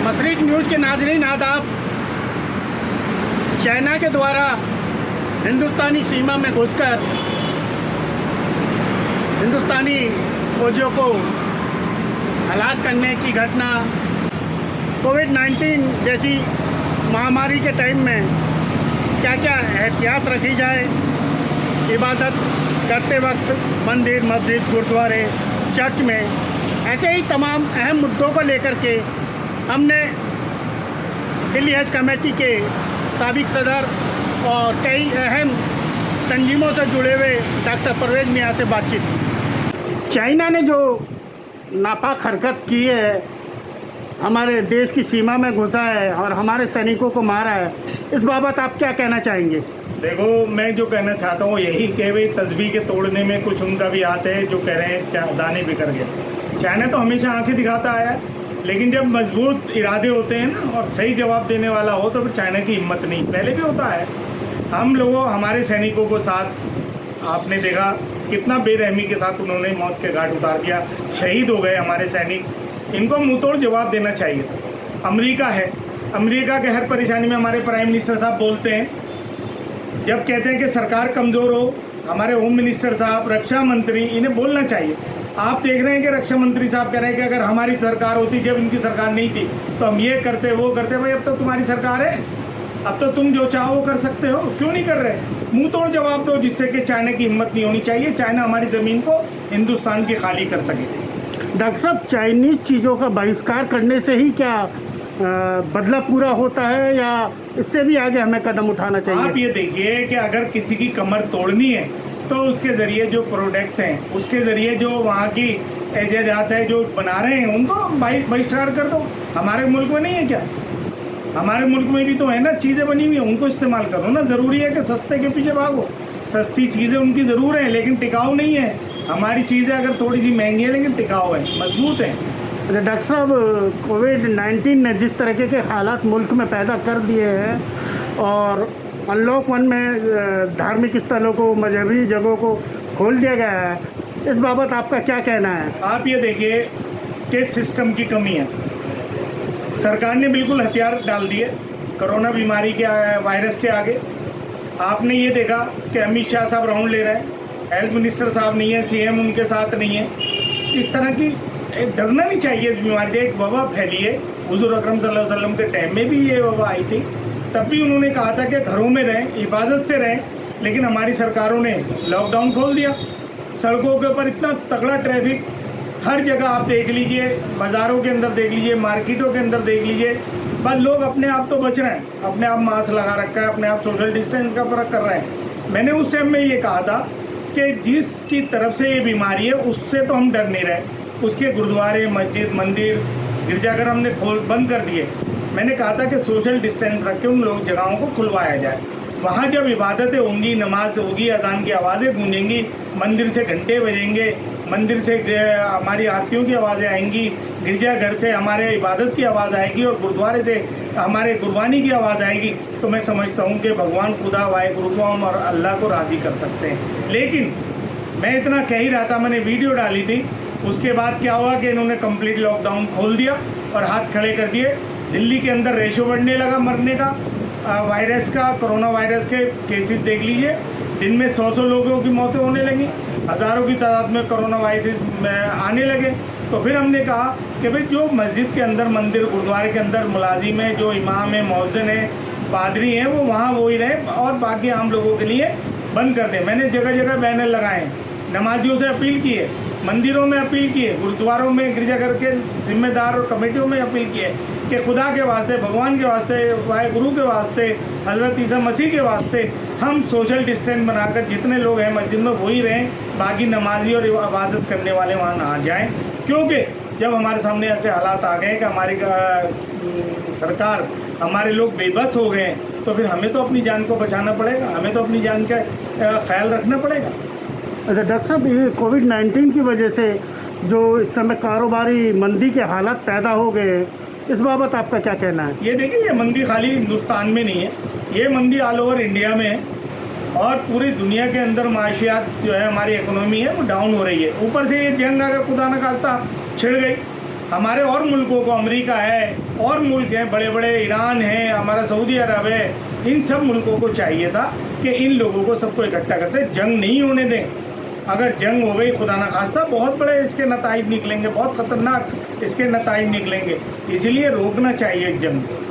मशरिक news के नाज़रीन आदाब। चाइना के द्वारा हिंदुस्तानी सीमा में घुसकर हिंदुस्तानी फौजियों को हलाक करने की घटना, कोविड-19 जैसी महामारी के टाइम में क्या क्या एहतियात रखी जाए, इबादत करते वक्त मंदिर, मस्जिद, गुरुद्वारे, चर्च में, ऐसे ही तमाम अहम मुद्दों को लेकर के हमने दिल्ली हज कमेटी के साबिक सदर और कई अहम तंजीमों से जुड़े हुए डॉक्टर परवेज़ मियाँ से बातचीत की। चाइना ने जो नापाक हरकत की है, हमारे देश की सीमा में घुसा है और हमारे सैनिकों को मारा है, इस बाबत आप क्या कहना चाहेंगे? देखो, मैं जो कहना चाहता हूँ यही कि भाई तस्बीह के तोड़ने में कुछ उनका भी हाथ है, जो कह रहे हैं दाने बिखर गए। चाइना तो हमेशा आंखें दिखाता आया है, लेकिन जब मजबूत इरादे होते हैं ना और सही जवाब देने वाला हो तो फिर चाइना की हिम्मत नहीं, पहले भी होता है। हम लोगों, हमारे सैनिकों को साथ आपने देखा कितना बेरहमी के साथ उन्होंने मौत के घाट उतार दिया, शहीद हो गए हमारे सैनिक। इनको मुंहतोड़ जवाब देना चाहिए। अमेरिका है, अमेरिका के हर परेशानी में हमारे प्राइम मिनिस्टर साहब बोलते हैं, जब कहते हैं कि सरकार कमज़ोर हो, हमारे होम मिनिस्टर साहब, रक्षा मंत्री, इन्हें बोलना चाहिए। आप देख रहे हैं कि रक्षा मंत्री साहब कह रहे हैं कि अगर हमारी सरकार होती, जब इनकी सरकार नहीं थी तो हम ये करते वो करते। भाई अब तो तुम्हारी सरकार है, अब तो तुम जो चाहो वो कर सकते हो, क्यों नहीं कर रहे? मुंह तोड़ जवाब दो, जिससे कि चाइना की हिम्मत नहीं होनी चाहिए, चाइना हमारी ज़मीन को हिंदुस्तान की खाली कर सके। डॉक्टर साहब, चाइनीज़ चीज़ों का बहिष्कार करने से ही क्या बदला पूरा होता है या इससे भी आगे हमें कदम उठाना चाहिए? आप ये देखिए कि अगर किसी की कमर तोड़नी है तो उसके ज़रिए जो प्रोडक्ट हैं, उसके ज़रिए जो वहाँ की एजेंट है जो बना रहे हैं, उनको बहिष्कार कर दो। हमारे मुल्क में नहीं है क्या? हमारे मुल्क में भी तो है ना, चीज़ें बनी हुई हैं, उनको इस्तेमाल करो ना। ज़रूरी है कि सस्ते के पीछे भागो। सस्ती चीज़ें उनकी ज़रूर हैं लेकिन टिकाऊ नहीं है। हमारी चीज़ें अगर थोड़ी सी महंगी है लेकिन टिकाऊ है, मजबूत है। डॉक्टर साहब, कोविड-19 ने जिस तरीके के हालात मुल्क में पैदा कर दिए हैं और अनलॉक 1 में धार्मिक स्थलों को, मजहबी जगहों को खोल दिया गया है, इस बाबत आपका क्या कहना है? आप ये देखिए कि सिस्टम की कमी है। सरकार ने बिल्कुल हथियार डाल दिए कोरोना बीमारी के वायरस के आगे। आपने ये देखा कि अमित शाह साहब राउंड ले रहे हैं, हेल्थ मिनिस्टर साहब नहीं है, सीएम उनके साथ नहीं है। इस तरह की डरना नहीं चाहिए इस बीमारी से। एक वबा फैली है, हुज़ूर अकरम सल्लल्लाहु अलैहि वसल्लम के टाइम में भी ये वबा आई थी, तब भी उन्होंने कहा था कि घरों में रहें, हिफाजत से रहें, लेकिन हमारी सरकारों ने लॉकडाउन खोल दिया। सड़कों के ऊपर इतना तगड़ा ट्रैफिक, हर जगह आप देख लीजिए, बाज़ारों के अंदर देख लीजिए, मार्केटों के अंदर देख लीजिए, बस लोग अपने आप तो बच रहे हैं, अपने आप मास्क लगा रखा है, अपने आप सोशल डिस्टेंस का फ़र्क कर रहे हैं। मैंने उस टाइम में ये कहा था कि जिसकी तरफ से ये बीमारी है उससे तो हम डर नहीं रहे। उसके गुरुद्वारे, मस्जिद, मंदिर, गिरजाघर हमने बंद कर दिए। मैंने कहा था कि सोशल डिस्टेंस रख के उन लोग जगहों को खुलवाया जाए। वहाँ जब इबादतें होंगी, नमाज होगी, अजान की आवाज़ें गूंजेंगी, मंदिर से घंटे बजेंगे, मंदिर से हमारी आरतियों की आवाज़ें आएंगी, गिरजाघर से हमारे इबादत की आवाज़ आएगी और गुरुद्वारे से हमारे कुर्बानी की आवाज़ आएगी, तो मैं समझता हूँ कि भगवान खुदा वाहिगुरु को हम और अल्लाह को राज़ी कर सकते हैं। लेकिन मैं इतना कह ही रहा था, मैंने वीडियो डाली थी, उसके बाद क्या हुआ कि इन्होंने कंप्लीट लॉकडाउन खोल दिया और हाथ खड़े कर दिए। दिल्ली के अंदर रेशो बढ़ने लगा मरने का, वायरस का, कोरोना वायरस के केसेस देख लीजिए, दिन में 100 लोगों की मौतें होने लगी, हज़ारों की तादाद में कोरोना वायरस आने लगे। तो फिर हमने कहा कि भाई जो मस्जिद के अंदर, मंदिर, गुरुद्वारे के अंदर मुलाजिम है, जो इमाम है, मौज़िन है, पादरी हैं, वो वहाँ वही रहें और बाकी आम लोगों के लिए बंद कर दें। मैंने जगह जगह बैनर लगाए, नमाजियों से अपील की है, मंदिरों में अपील की है, गुरुद्वारों में, गिरजाघर के जिम्मेदार और कमेटियों में अपील की है कि खुदा के वास्ते, भगवान के वास्ते, वाहिगुरु के वास्ते, हज़रत ईसा मसीह के वास्ते हम सोशल डिस्टेंस बनाकर जितने लोग हैं मस्जिद में वही रहें, बाकी नमाजी और इबादत करने वाले वहाँ ना जाएँ। क्योंकि जब हमारे सामने ऐसे हालात आ गए कि हमारी सरकार, हमारे लोग बेबस हो गए, तो फिर हमें तो अपनी जान को बचाना पड़ेगा, हमें तो अपनी जान का ख्याल रखना पड़ेगा। अच्छा डॉक्टर साहब, ये कोविड-19 की वजह से जो इस समय कारोबारी मंदी के हालात पैदा हो गए, इस बाबत आपका क्या कहना है? ये देखिए, ये मंदी खाली हिंदुस्तान में नहीं है, ये मंदी ऑल ओवर इंडिया में है और पूरी दुनिया के अंदर माशियात जो है, हमारी इकोनॉमी है, वो डाउन हो रही है। ऊपर से ये जंग अगर खुदा न खास्ता छिड़ गई हमारे और मुल्कों को, अमेरिका है और मुल्क हैं बड़े बड़े, ईरान है, हमारा सऊदी अरब है, इन सब मुल्कों को चाहिए था कि इन लोगों को सबको इकट्ठा करते, जंग नहीं होने दें। अगर जंग हो गई खुदा न खास्ता बहुत बड़े इसके नताइज निकलेंगे, बहुत ख़तरनाक इसके नताइज निकलेंगे, इसलिए रोकना चाहिए जंग को।